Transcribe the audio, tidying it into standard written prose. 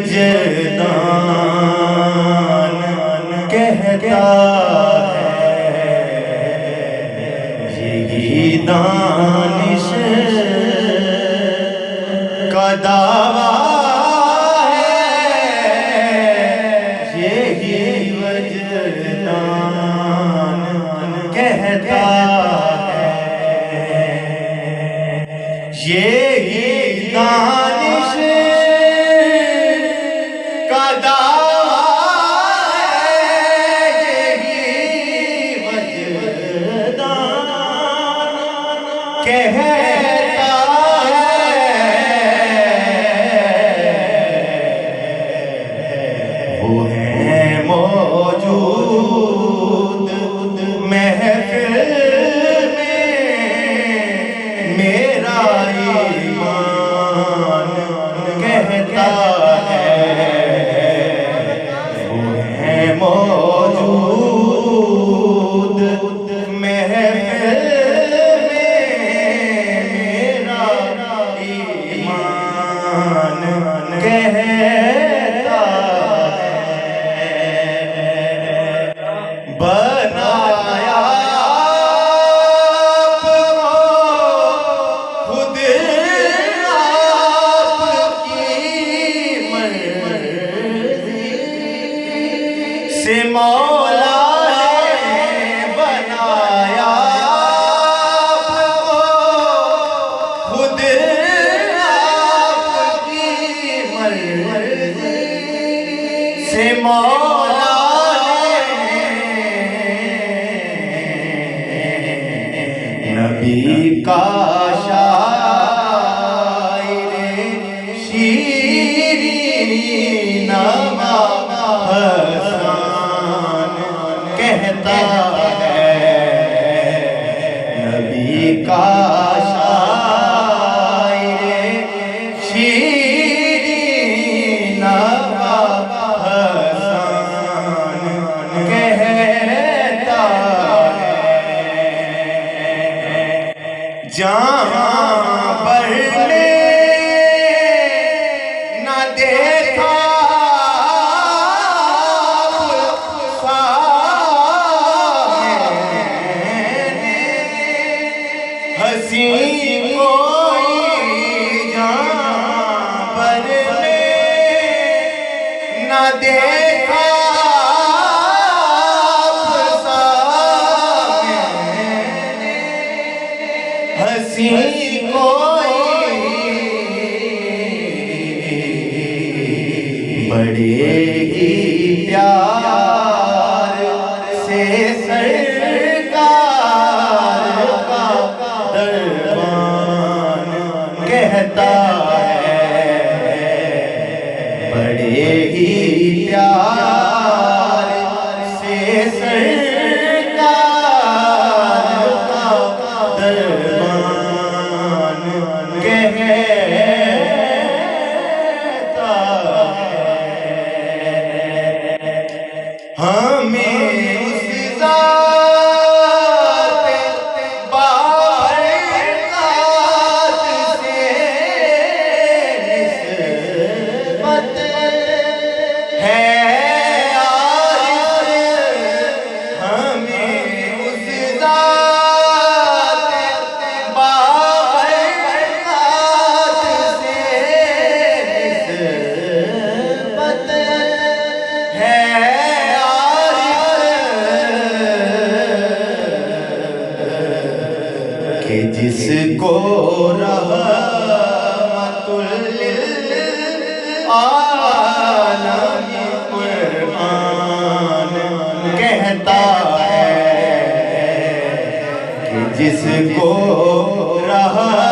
वजदान कहता है, यही दानिश का दावा है, यही वजदान कहता है, यही दानिश का दावा है, यही वजदान कहता है, वो है मौजूद महफिल में, मेरा ईमान कहता है, वो है मौजूद महफिल में, मेरा ईमान कहता है, बनाया खुद आपकी मर्ज़ी से मौला ने बनाया खुद आपकी मर्ज़ी से मौला नबी का शायर शीरीन हसन कहता है, नबी का शायर शीरीन हसन कहता है, जहाँ पर ने न देखा हसी कोई, जहाँ पर ने न देखा हसी कोई, बड़े ही प्यार से सरकार का दरबान कहता है, बड़े ही प्यार से सरकार का दरबान कहता है, हमें उस ज़ात बारकात से निस्बत है आरिज़, हमें उस ज़ात बारकात से निस्बत है कि जिसको रहमतुल लिल आलमीन कुरान कहता है, कि जिसको रहमतुल